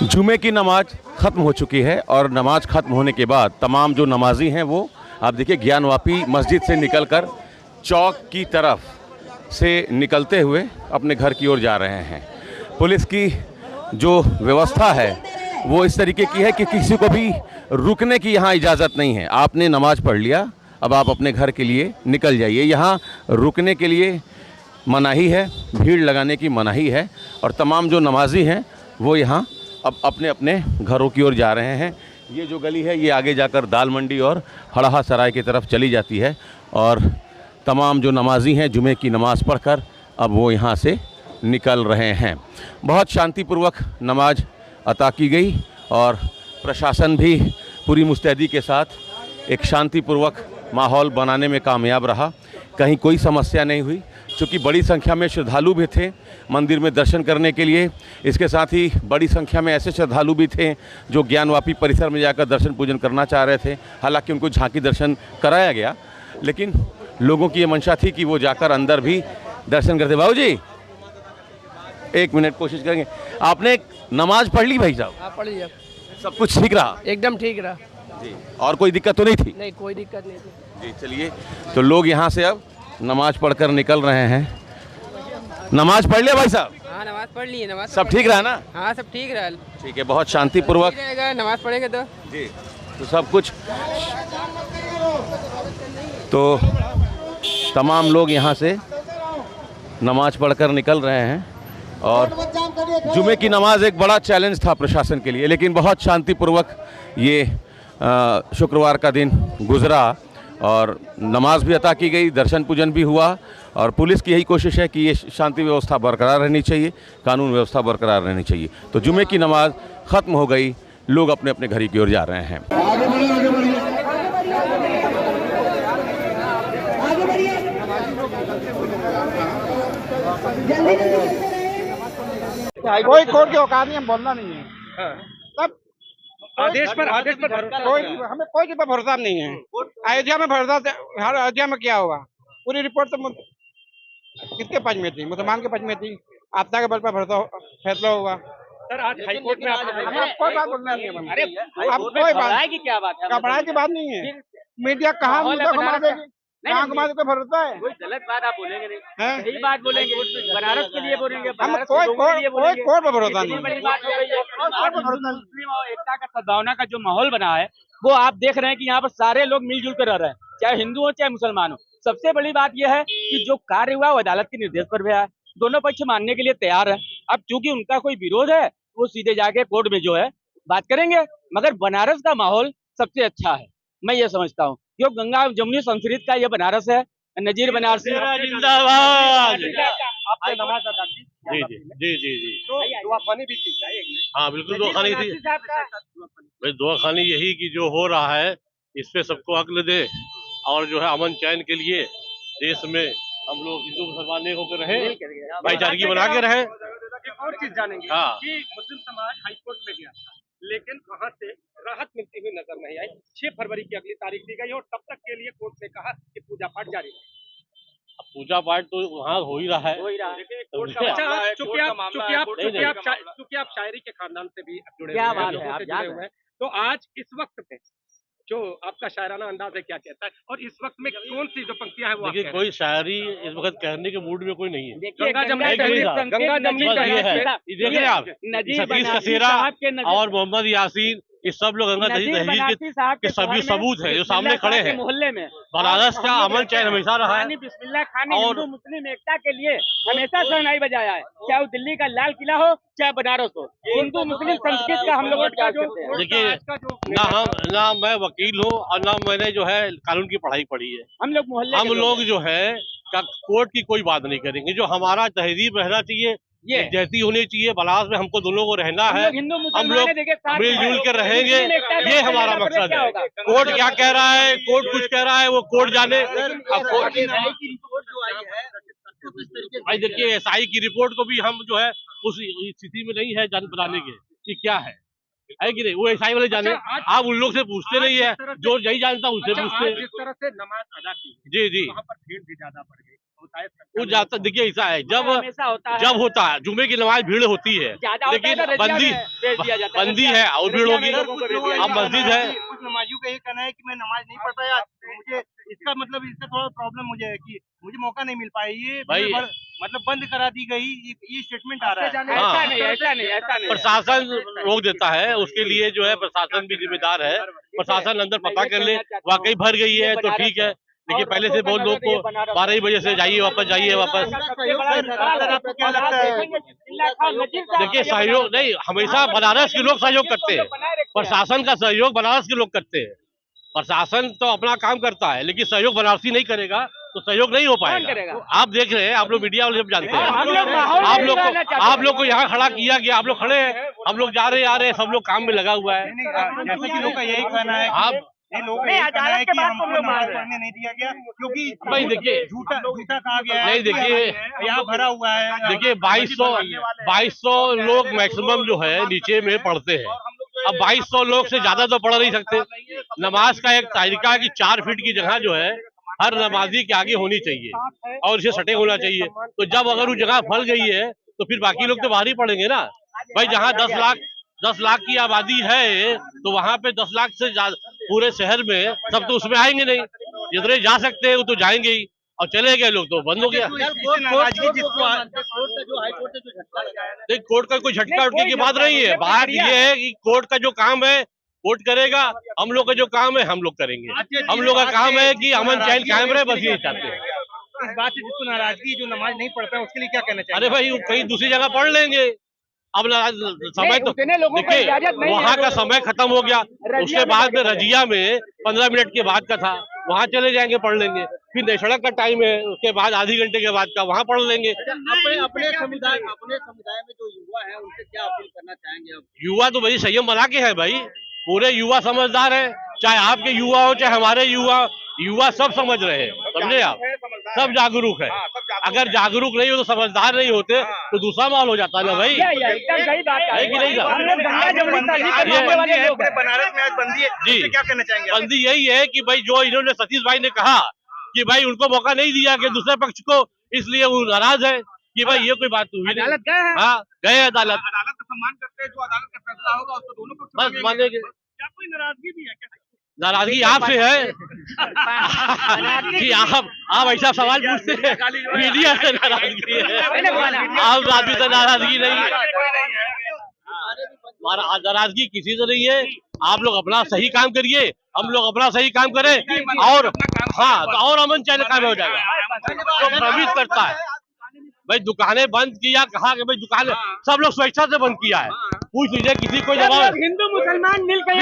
जुमे की नमाज ख़त्म हो चुकी है और नमाज ख़त्म होने के बाद तमाम जो नमाजी हैं वो आप देखिए ज्ञानवापी मस्जिद से निकलकर चौक की तरफ से निकलते हुए अपने घर की ओर जा रहे हैं। पुलिस की जो व्यवस्था है वो इस तरीके की है कि किसी को भी रुकने की यहाँ इजाज़त नहीं है। आपने नमाज पढ़ लिया, अब आप अपने घर के लिए निकल जाइए। यहाँ रुकने के लिए मनाही है, भीड़ लगाने की मनाही है और तमाम जो नमाजी हैं वो यहाँ अब अपने अपने घरों की ओर जा रहे हैं। ये जो गली है ये आगे जाकर दाल मंडी और हड़हा सराय की तरफ चली जाती है और तमाम जो नमाजी हैं जुमे की नमाज़ पढ़कर अब वो यहाँ से निकल रहे हैं। बहुत शांतिपूर्वक नमाज अता की गई और प्रशासन भी पूरी मुस्तैदी के साथ एक शांतिपूर्वक माहौल बनाने में कामयाब रहा। कहीं कोई समस्या नहीं हुई। चूँकि बड़ी संख्या में श्रद्धालु भी थे मंदिर में दर्शन करने के लिए, इसके साथ ही बड़ी संख्या में ऐसे श्रद्धालु भी थे जो ज्ञानवापी परिसर में जाकर दर्शन पूजन करना चाह रहे थे। हालांकि उनको झांकी दर्शन कराया गया, लेकिन लोगों की ये मंशा थी कि वो जाकर अंदर भी दर्शन करते। बाबू जी एक मिनट कोशिश करेंगे। आपने नमाज पढ़ ली भाई साहब? हाँ, पढ़ लिया। सब कुछ ठीक रहा? एकदम ठीक रहा जी। और कोई दिक्कत तो नहीं थी? नहीं, कोई दिक्कत नहीं थी जी। चलिए, तो लोग यहाँ से अब नमाज पढ़कर निकल रहे हैं। नमाज पढ़ लिया भाई साहब? हाँ, नमाज पढ़ ली। नमाज सब ठीक रहा ना? हाँ, सब ठीक रहा। ठीक है, बहुत शांतिपूर्वक नमाज पढ़ेंगे तो जी, तो सब कुछ। तो तमाम लोग यहाँ से नमाज पढ़कर निकल रहे हैं और जुमे की नमाज एक बड़ा चैलेंज था प्रशासन के लिए, लेकिन बहुत शांतिपूर्वक ये शुक्रवार का दिन गुजरा और नमाज भी अता की गई, दर्शन पूजन भी हुआ और पुलिस की यही कोशिश है कि ये शांति व्यवस्था बरकरार रहनी चाहिए, कानून व्यवस्था बरकरार रहनी चाहिए। तो जुमे की नमाज ख़त्म हो गई, लोग अपने अपने घर की ओर जा रहे हैं। कोई कोर्ट की औकात नहीं, हम बोलना नहीं है। तब आदेश पर कोई हमें कोई के पर भरोसा नहीं है। अयोध्या में भरोसा, हर अयोध्या में क्या हुआ, पूरी रिपोर्ट तो किसके पक्ष में थी? मुसलमान के पक्ष में थी। आस्था के बल पर भरोसा फैसला हुआ। सर आज हाई कोर्ट में हमें कोई बात बोलना नहीं है। अरे अब कोई बात की क्या बात है? घबराए की बात नहीं है। मीडिया कहाँ मुद्दा घुमा देगी, कहाँ घुमा दे, कोई भरोसा है? कोई गलत बात आप बोलेंगे नहीं, सही बात बोलेंगे। बनारस के लिए बोलेंगे, हम कोई कोर्ट पर भरोसा नहीं। बड़ी बात हो गई है। मुस्लिम और एकता का सद्भावना का जो माहौल बना है वो आप देख रहे हैं कि यहाँ पर सारे लोग मिलजुल कर रह रहे हैं, चाहे हिंदू हो चाहे मुसलमान हो। सबसे बड़ी बात यह है कि जो कार्य हुआ वो अदालत के निर्देश पर हुआ है। दोनों पक्ष मानने के लिए तैयार है। अब चूंकि उनका कोई विरोध है वो सीधे जाके कोर्ट में जो है बात करेंगे, मगर बनारस का माहौल सबसे अच्छा है, मैं ये समझता हूँ। जो गंगा जमुनी संस्कृत का ये बनारस है। नजीर बनारसी जिंदाबाद। आपने नमाज अदा की? जी। तो दुआ खानी भी थी? हाँ बिल्कुल, दुआ खानी थी भाई। दुआ खानी यही कि जो हो रहा है इस पे सबको अक्ल दे और जो है अमन चैन के लिए देश में हम लोग हिंदू मुसलमान एक होकर रहे, भाईचारगी बना के रहे। एक और चीज जानेंगे कि मुस्लिम समाज हाईकोर्ट में गया था, लेकिन वहां से राहत मिलती हुई नजर नहीं आई। 6 फरवरी की अगली तारीख दी गई और तब तक के लिए कोर्ट ने कहा कि पूजा पाठ जारी है। अब पूजा पाठ तो वहाँ हो ही रहा है। चूंकि आप शायरी के खानदान से भी जुड़े हुए हैं, तो आज इस वक्त पे जो आपका शायराना अंदाज है क्या कहता है, और इस वक्त में कौन सी जो पंक्तियां हैं वो? देखिए, कोई शायरी इस वक्त कहने के मूड में कोई नहीं है। गंगा जमुनी देखिए आप, सतीश कसेरा और मोहम्मद यासीन, ये सब लोग गंगा तहजीब के सभी सबूत है जो सामने खड़े हैं। मोहल्ले में बनारस का अमन चैन हमेशा रहा है बिस्मिल्लाह खान हिंदू मुस्लिम एकता के लिए हमेशा शहनाई बजाया है, चाहे वो दिल्ली का लाल किला हो चाहे बनारस हो। हिंदू मुस्लिम संस्कृत का हम लोग देखिए, ना मैं वकील हूँ और ना मैंने जो है कानून की पढ़ाई पढ़ी है। हम लोग जो है कोर्ट की कोई बात नहीं करेंगे। जो हमारा तहजीब रहना चाहिए, ये जैसी होनी चाहिए, बनारस में हमको दोनों को रहना है, हम लोग मिलजुल कर रहेंगे, ये हमारा मकसद है। कोर्ट क्या कह रहा है, कोर्ट कुछ कह रहा है, वो कोर्ट जाने। भाई देखिए, एसआई की रिपोर्ट को भी हम जो है उस स्थिति में नहीं है जान बताने के कि क्या है कि नहीं, वो एसआई वाले जाने। आप उन लोग से पूछते नहीं है, जो यही जानता उससे पूछते हैं। जिस तरह से नमाज अदा की, जी, वहाँ पर भीड़ भी ज्यादा बढ़ गई वो जाता, देखिए ऐसा है, हमेशा होता है। जब होता है जुमे की नमाज भीड़ होती है, लेकिन बंदी है और भीड़ होगी। अब मस्जिद है, कुछ नमाजियों का ये कहना है कि मैं नमाज नहीं पढ़ता या मुझे इसका मतलब इसका थोड़ा प्रॉब्लम मुझे है कि मुझे मौका नहीं मिल पाया, ये भाई मतलब बंद करा दी गई, ये स्टेटमेंट आ रहा है। ऐसा नहीं। प्रशासन रोक देता है, उसके लिए जो है प्रशासन भी जिम्मेदार है। प्रशासन अंदर पता कर ले, वाकई भर गई है तो ठीक है, लेकिन पहले से बहुत लोग को 12 बजे से जाइए वापस। देखिए सहयोग नहीं, हमेशा बनारस के लोग सहयोग करते हैं, प्रशासन का सहयोग बनारस के लोग करते हैं। प्रशासन तो अपना काम करता है, लेकिन सहयोग बनारसी नहीं करेगा तो सहयोग नहीं हो पाएगा। आप देख रहे हैं, आप लोग मीडिया वाले सब जानते हैं, आप लोग को यहाँ खड़ा किया गया, आप लोग खड़े हैं, हम लोग जा रहे आ रहे हैं, सब लोग काम में लगा हुआ है। लोगों का यही कहना है, आप अदालत के बाद नमाज पढ़ने नहीं दिया गया क्योंकि भाई देखिए झूठा कहा गया है। नहीं, देखिए यहाँ भरा हुआ है, देखिए 2200 लोग मैक्सिमम जो है नीचे में पढ़ते हैं। अब 2200 लोग से ज्यादा तो पढ़ नहीं सकते। नमाज का एक तरीका है कि 4 फीट की जगह जो है हर नमाजी के आगे होनी चाहिए और इसे सटे होना चाहिए। तो जब अगर वो जगह फैल गई है तो फिर बाकी लोग तो बाहर ही पढ़ेंगे ना। भाई जहाँ 10 लाख की आबादी है तो वहाँ पे 10 लाख से पूरे शहर में सब तो उसमें आएंगे नहीं। जितने जा सकते हैं वो तो जाएंगे ही, और चले गए लोग तो बंद हो गया। देख, कोर्ट का कोई झटका उठने की बात नहीं है। बात ये है कि कोर्ट का जो काम है कोर्ट करेगा, हम लोग का जो काम है हम लोग करेंगे। हम लोग का काम है कि अमन चैन कायम रहे, बस यही चाहते हैं। इस बात से जिसको नाराजगी, जो नमाज नहीं पढ़ता है उसके लिए क्या कहना चाहिए? अरे भाई कहीं दूसरी जगह पढ़ लेंगे। अब समय तो देखिए वहाँ का समय खत्म हो गया, उसके बाद में रजिया में 15 मिनट के बाद का था, वहाँ चले जाएंगे पढ़ लेंगे। फिर नेशनल का टाइम है, उसके बाद आधी घंटे के बाद का वहाँ पढ़ लेंगे। अपने समुदाय में जो युवा है उनसे क्या अपील करना चाहेंगे आप? युवा तो भाई संयम बना के है भाई, पूरे युवा समझदार है, चाहे आपके युवा हो चाहे हमारे युवा सब समझ रहे हैं, समझे आप, सब जागरूक है। अगर जागरूक नहीं हो तो समझदार नहीं होते तो दूसरा माहौल हो जाता है ना भाई, है कि नहीं? बनारस में आज बंदी है जी, क्या कहना चाहेंगे? बंदी यही है कि भाई जो इन्होंने सतीश भाई ने कहा कि भाई उनको मौका नहीं दिया कि दूसरे पक्ष को, इसलिए वो नाराज है कि भाई ये कोई बात हुई नहीं। हाँ गए अदालत का सम्मान करते हैं, जो अदालत का फैसला होगा उसको दोनों पक्ष बस मानेंगे। क्या कोई नाराजगी भी है क्या? नाराजगी आपसे है कि आप ऐसा सवाल पूछते हैं, मीडिया से नाराजगी है, आप आदमी से नाराजगी नहीं। नाराजगी किसी से नहीं है। आप लोग अपना सही काम करिए, हम लोग अपना सही काम करें, और हाँ तो और अमन चैन कायम हो जाएगा। जो भ्रमित करता है भाई, दुकानें बंद किया, कहा कि भाई दुकानें सब लोग स्वेच्छा से बंद किया है, पूछ लीजिए किसी को जवाब। हिंदू मुसलमान मिलकर